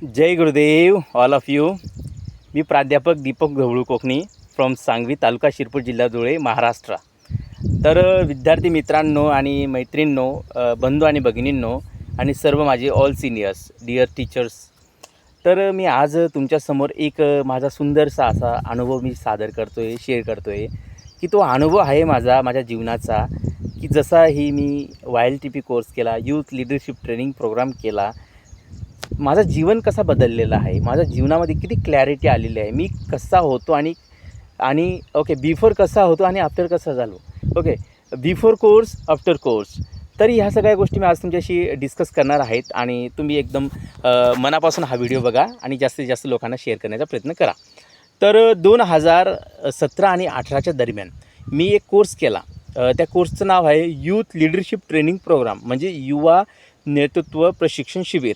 Jai Gurudev all of you. मी प्राध्यापक Deepak Gawalu Kokani from Sangvi taluka Shirpur जिल्हा धुळे महाराष्ट्र. तर विद्यार्थी मित्रांनो आणि मैत्रिणींनो, बंधू आणि भगिनींनो आणि सर्व माझे ऑल सिनियर्स डिअर टीचर्स, तर मी आज तुमच्यासमोर एक माझा सुंदरसा असा अनुभव मी सादर करतो आहे, शेअर करतो आहे की तो अनुभव आहे माझ्या जीवनाचा. की जसाही मी YLTP कोर्स केला, यूथ लिडरशिप ट्रेनिंग प्रोग्राम केला, माझं जीवन कसं बदललेलं आहे, माझ्या जीवनामध्ये किती क्लॅरिटी आलेली आहे, मी कसा होतो आणि आणि ओके बिफोर कसा होतो आणि आफ्टर कसा झालो. Okay, before course after course. तर ह्या सगळ्या गोष्टी मी आज तुमच्याशी डिस्कस करणार आहेत आणि तुम्ही एकदम मनापासून हा व्हिडिओ बघा आणि जास्तीत जास्त लोकांना शेअर करण्याचा प्रयत्न करा. तर 2017 आणि 18च्या दरम्यान मी एक कोर्स केला. त्या कोर्सचं नाव आहे यूथ लिडरशिप ट्रेनिंग प्रोग्राम, म्हणजे युवा नेतृत्व प्रशिक्षण शिबिर.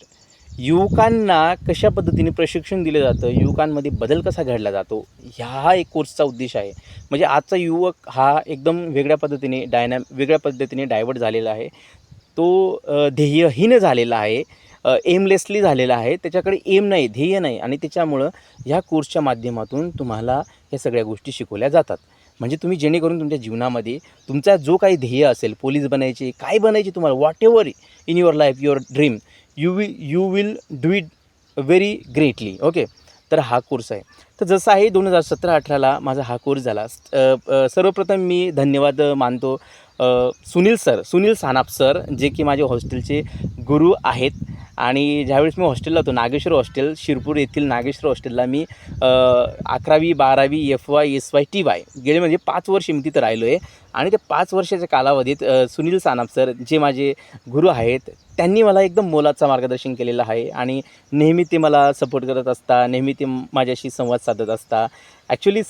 युवकांना कशा पद्धतीने प्रशिक्षण दिलं जातं, युवकांमध्ये बदल कसा घडला जातो, हा एक कोर्सचा उद्देश आहे. म्हणजे आजचा युवक हा एकदम वेगळ्या पद्धतीने डायव्हर्ट झालेला आहे. तो ध्येयहीन झालेला आहे, एमलेसली झालेला आहे. त्याच्याकडे एम नाही, ध्येय नाही, आणि त्याच्यामुळं ह्या कोर्सच्या माध्यमातून तुम्हाला या सगळ्या गोष्टी शिकवल्या जातात. म्हणजे तुम्ही जेणेकरून तुमच्या जीवनामध्ये तुमचा जो काही ध्येय असेल, पोलीस बनायचे, काय बनायचे तुम्हाला, what ever in your life, your dream, you will do it very greatly. Okay, तर हा कोर्स आहे. तर जसं आहे 2017-18ला माझा हा कोर्स झाला. सर्वप्रथम मी धन्यवाद मानतो सुनील सानाप सर, जे की माझे हॉस्टेलचे गुरु आहेत. आणि ज्यावेळेस मी हॉस्टेलला होतो, नागेश्वर हॉस्टेल शिरपूर येथील नागेश्वर हॉस्टेलला मी 11वी 12वी FY SY TY गेले म्हणजे 5 वर्ष मी तिथं राहिलो आहे. आणि ते 5 वर्षाच्या कालावधीत सुनील सानाप सर, जे माझे गुरु आहेत, त्यांनी मला एकदम मोलाचं मार्गदर्शन केलेलं आहे. आणि नेहमी ते मला सपोर्ट करत असता, नेहमी ते माझ्याशी संवाद साधत असता. ॲक्च्युली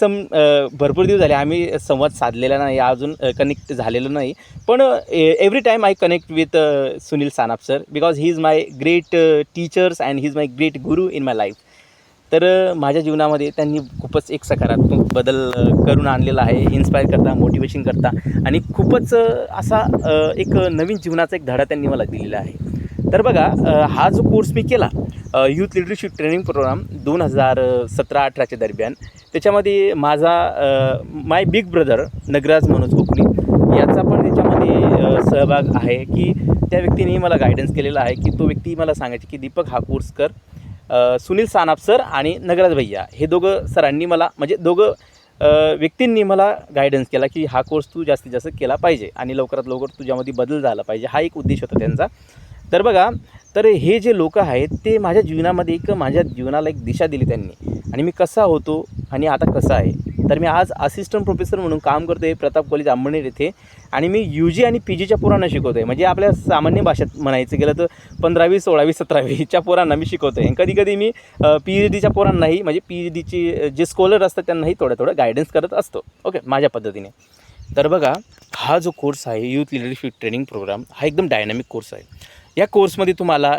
भरपूर दिवस झाले आम्ही संवाद साधलेला नाही, अजून कनेक्ट झालेलो नाही. पण every time I connect with Sunil Sanap sir, because he is my great teachers and he is my great guru in my life. तर माझ्या जीवनामध्ये त्यांनी खूपच एक सकारात्मक बदल करून आणलेला आहे. इन्स्पायर करता, मोटिवेशन करता, आणि खूपच असा एक नवीन जीवनाचा एक धडा त्यांनी मला दिलेला आहे. तर बघा, हा जो कोर्स मी केला यूथ लिडरशिप ट्रेनिंग प्रोग्राम 2017-18च्या दरम्यान, त्याच्यामध्ये माझा माय बिग ब्रदर नगराज मनोज कोकणी याचा पण त्याच्यामध्ये सहभाग आहे. की त्या व्यक्तीने मला गायडन्स केलेला आहे. की तो व्यक्ती मला सांगायचे की दीपक हा कोर्स कर. सुनील सानाप सर आणि नगराज भैया हे दोघं सरांनी मला, म्हणजे दोघं व्यक्तींनी मला गायडन्स केला की हा कोर्स तू जास्तीत जास्त केला पाहिजे आणि लवकरात लवकर तुझ्यामध्ये बदल झाला पाहिजे, हा एक उद्देश होता त्यांचा. तर बघा, तर हे जे लोक आहेत ते माझ्या जीवनामध्ये माझ्या जीवनाला एक दिशा दिली त्यांनी, आणि मी कसा होतो आणि आता कसा आहे. तर मी आज असिस्टंट प्रोफेसर म्हणून काम करतो आहे प्रताप कॉलेज अंबनेर येथे. आणि मी UG आणि PGच्या पोरांना शिकवतो आहे. म्हणजे आपल्या सामान्य भाषेत म्हणायचं गेलं तर 15वी 16वी 17वीच्या पोरांना मी शिकवतो आहे. कधी कधी मी PhDच्या पोरांनाही, म्हणजे PhDचे जे स्कॉलर असतात त्यांनाही थोडं गायडन्स करत असतो. ओके, माझ्या पद्धतीने. तर बघा, हा जो कोर्स आहे यूथ लिडरशिप ट्रेनिंग प्रोग्राम, हा एकदम डायनॅमिक कोर्स आहे. या कोर्समध्ये तुम्हाला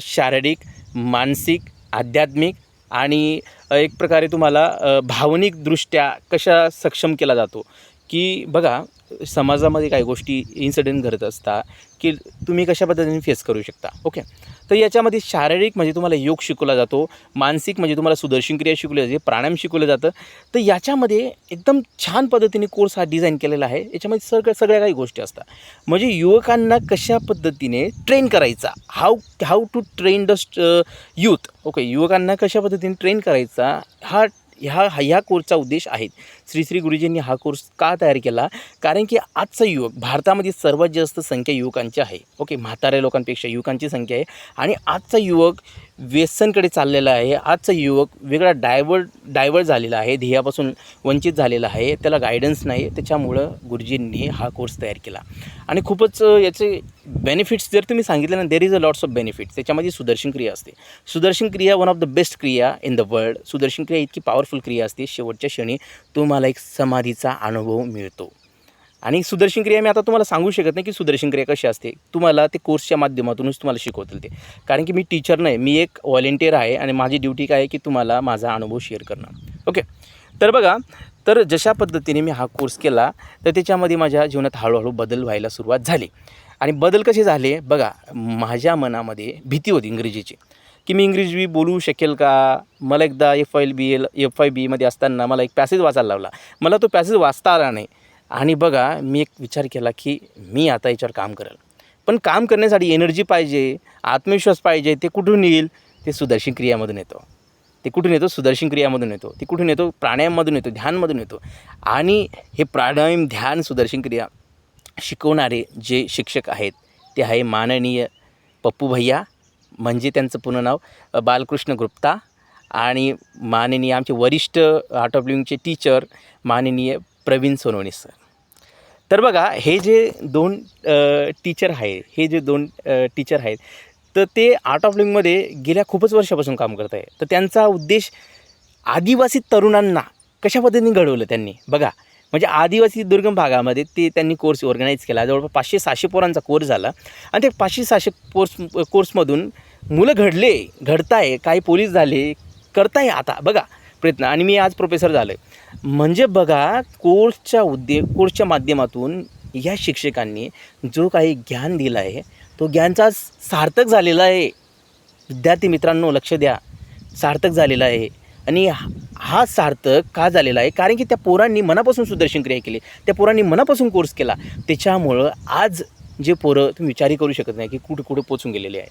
शारीरिक, मानसिक, आध्यात्मिक आणि एक प्रकारे तुम्हाला भावनिकदृष्ट्या कशा सक्षम केला जातो. की बघा, समाजामध्ये काही गोष्टी इन्सिडेंट घडत असतात की तुम्ही कशा पद्धतीने फेस करू शकता. ओके, तर याच्यामध्ये शारीरिक म्हणजे तुम्हाला योग शिकवला जातो, मानसिक म्हणजे तुम्हाला सुदर्शन क्रिया शिकवली जाते, प्राणायाम शिकवलं जातं. तर याच्यामध्ये एकदम छान पद्धतीने कोर्स हा डिझाईन केलेला आहे. याच्यामध्ये सगळ्या काही गोष्टी असतात. म्हणजे युवकांना कशा पद्धतीने ट्रेन करायचा, how to train the youth. Okay, युवकांना कशा पद्धतीने ट्रेन करायचा, ह्या कोर्सचा उद्देश आहे. श्री गुरुजींनी हा कोर्स का तयार केला? कारण की आजचा युवक, भारतामध्ये सर्वात जास्त संख्या युवकांची आहे. ओके, म्हाताऱ्या लोकांपेक्षा युवकांची संख्या आहे. आणि आजचा युवक व्यसनकडे चाललेला आहे. आजचा युवक वेगळा डायव्हर्ट झालेला आहे, ध्येयापासून वंचित झालेला आहे, त्याला गायडन्स नाही. त्याच्यामुळं गुरुजींनी हा कोर्स तयार केला. आणि खूपच याचे बेनिफिट्स जर तुम्ही सांगितलं ना, there is a lots of benefits. त्याच्यामध्ये सुदर्शन क्रिया असते. सुदर्शन क्रिया वन ऑफ द बेस्ट क्रिया इन द वर्ल्ड. सुदर्शन क्रिया इतकी पॉवरफुल क्रिया असते, शेवटच्या क्षणी तुम्हाला एक समाधीचा अनुभव मिळतो. आणि सुदर्शन क्रिया मी आता तुम्हाला सांगू शकत नाही की सुदर्शन क्रिया कशी असते. तुम्हाला ते कोर्सच्या माध्यमातूनच तुम्हाला शिकवतील ते. कारण की मी टीचर नाही, मी एक व्हॉलेंटियर आहे आणि माझी ड्युटी काय आहे की तुम्हाला माझा अनुभव शेअर करणं. ओके, तर बघा, तर जशा पद्धतीने मी हा कोर्स केला, तर त्याच्यामध्ये माझ्या जीवनात हळूहळू बदल व्हायला सुरुवात झाली. आणि बदल कसे झाले बघा, माझ्या मनामध्ये भीती होती इंग्रजीची. की मी इंग्रजी बोलू शकेल का. मला एकदा FIB मध्ये असताना मला एक पॅसेज वाचायला लावला. मला तो पॅसेज वाचता आला नाही आणि बघा मी एक विचार केला की मी आता याच्यावर काम करेल. पण काम करण्यासाठी एनर्जी पाहिजे, आत्मविश्वास पाहिजे. ते कुठून येईल? ते सुदर्शन क्रियामधून येतो. ते कुठून येतो? सुदर्शन क्रियामधून येतो. ते कुठून येतो? प्राणायाममधून येतो, ध्यानमधून येतो. आणि हे प्राणायाम, ध्यान, सुदर्शन क्रिया शिकवणारे जे शिक्षक आहेत ते आहे माननीय पप्पू भैया, म्हणजे त्यांचं पूर्ण नाव बालकृष्ण गुप्ता, आणि माननीय आमचे वरिष्ठ आर्ट ऑफ लिव्हिंगचे टीचर माननीय प्रवीण सोनवणे सर. तर बघा हे जे दोन टीचर आहेत तर ते आर्ट ऑफ लिव्हिंगमध्ये गेल्या खूपच वर्षापासून काम करत आहे. तर त्यांचा उद्देश आदिवासी तरुणांना कशा पद्धतीने घडवलं त्यांनी बघा. म्हणजे आदिवासी दुर्गम भागामध्ये त्यांनी कोर्स ऑर्गनाईज केला. जवळपास 500-600 पोरांचा कोर्स झाला आणि ते 500-600 कोर्समधून मुलं घडताय, काही पोलीस झाले, करताय आता बघा प्रयत्न. आणि मी आज प्रोफेसर झालो आहे. म्हणजे बघा कोर्सच्या माध्यमातून या शिक्षकांनी जो काही ज्ञान दिलं आहे तो ज्ञानचा सार्थक झालेला आहे. विद्यार्थी मित्रांनो लक्ष द्या, सार्थक झालेला आहे. आणि हा सार्थक का झालेला आहे? कारण की त्या पोरांनी मनापासून सुदर्शन क्रिया केली, त्या पोरांनी मनापासून कोर्स केला. त्याच्यामुळं आज जे पोरं तुम्ही विचारही करू शकत नाही की कुठे पोचून गेलेले आहे.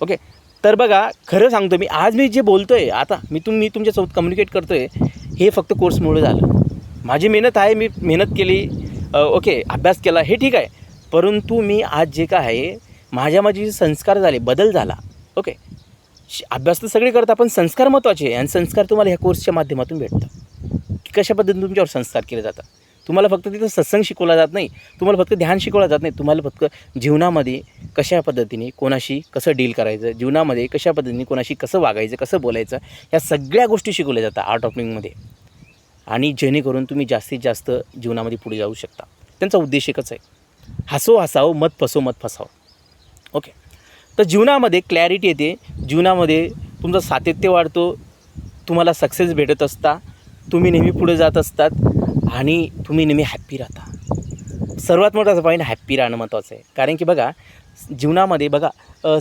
ओके. तर बघा खरं सांगतो मी, आज मी जे बोलतो आहे आता मी तुमच्यासोबत कम्युनिकेट करतो आहे हे फक्त कोर्समुळे झालं. माझी मेहनत आहे, मी मेहनत केली, ओके, अभ्यास केला, हे ठीक आहे. परंतु मी आज जे काय आहे माझ्यामध्ये संस्कार झाले, बदल झाला. ओके. अभ्यास तर सगळे करतात पण संस्कार महत्त्वाचे आहे. आणि संस्कार तुम्हाला ह्या कोर्सच्या माध्यमातून भेटतात की कशा पद्धतीने तुमच्यावर संस्कार केले जातात. तुम्हाला फक्त तिथं सत्संग शिकवला जात नाही, तुम्हाला फक्त ध्यान शिकवलं जात नाही, तुम्हाला फक्त जीवनामध्ये कशा पद्धतीने कोणाशी कसं डील करायचं, जीवनामध्ये कशा पद्धतीने कोणाशी कसं वागायचं, कसं बोलायचं, ह्या सगळ्या गोष्टी शिकवल्या जातात आर्ट ऑफ लिव्हिंगमध्ये. आणि जेणेकरून तुम्ही जास्तीत जास्त जीवनामध्ये पुढे जाऊ शकता. त्यांचा उद्देश एकच आहे, हसो हसावं, मत फसावं. ओके. तर जीवनामध्ये क्लॅरिटी येते, जीवनामध्ये तुमचं सातत्य वाढतो, तुम्हाला सक्सेस भेटत असता, तुम्ही नेहमी पुढे जात असतात आणि तुम्ही नेहमी हॅप्पी राहता. सर्वात मोठा पॉईंट हॅप्पी राहणं महत्त्वाचं आहे. कारण की बघा जीवनामध्ये बघा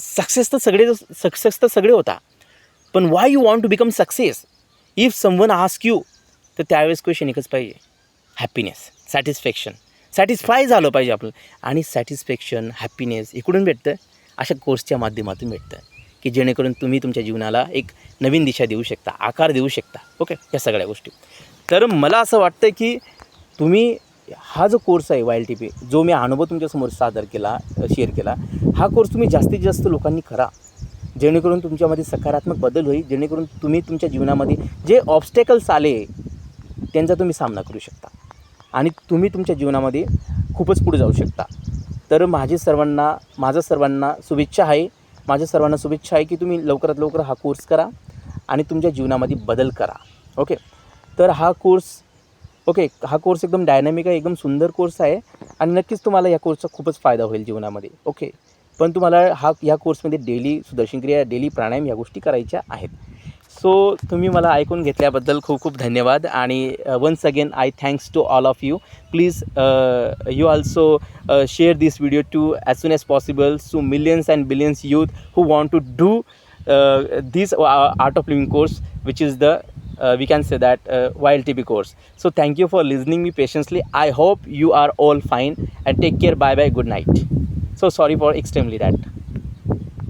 सक्सेस तर सगळे होता, पण why you want to become success if someone ask you, तर त्यावेळेस क्वेश्चन एकच पाहिजे, हॅपीनेस, सॅटिस्फाय झालं पाहिजे आपलं. आणि सॅटिस्फॅक्शन, हॅपीनेस इकडून भेटतं, अशा कोर्सच्या माध्यमातून भेटतं की जेणेकरून तुम्ही तुमच्या जीवनाला एक नवीन दिशा देऊ शकता, आकार देऊ शकता. ओके. या सगळ्या गोष्टी. तर मला असं वाटतं की तुम्ही हा जो कोर्स आहे YLTP, जो मी अनुभव तुमच्यासमोर शेअर केला, हा कोर्स तुम्ही जास्तीत जास्त लोकांनी करा, जेणेकरून तुमच्यामध्ये सकारात्मक बदल होईल, जेणेकरून तुम्ही तुमच्या जीवनामध्ये जे ऑब्स्टॅकल्स आले त्यांचा तुम्ही सामना करू शकता आणि तुम्ही तुमच्या जीवनामध्ये खूपच पुढे जाऊ शकता. तर माझ्या सर्वांना शुभेच्छा आहे की तुम्ही लवकरात लवकर हा कोर्स करा आणि तुमच्या जीवनामध्ये बदल करा. ओके. तर हा कोर्स एकदम डायनॅमिक आहे, एकदम सुंदर कोर्स आहे आणि नक्कीच तुम्हाला या कोर्सचा खूपच फायदा होईल जीवनामध्ये. ओके. पण तुम्हाला या कोर्समध्ये डेली सुदर्शन क्रिया, डेली प्राणायाम या गोष्टी करायच्या आहेत. सो तुम्ही मला ऐकून घेतल्याबद्दल खूप खूप धन्यवाद. आणि once again I thanks to all of you. Please you also share this video to as soon as possible to millions and billions youth who want to do this art of living course, which is the we can say that YLTP course. So thank you for listening me patiently. I hope you are all fine and take care. Bye bye, good night. So sorry for extremely that.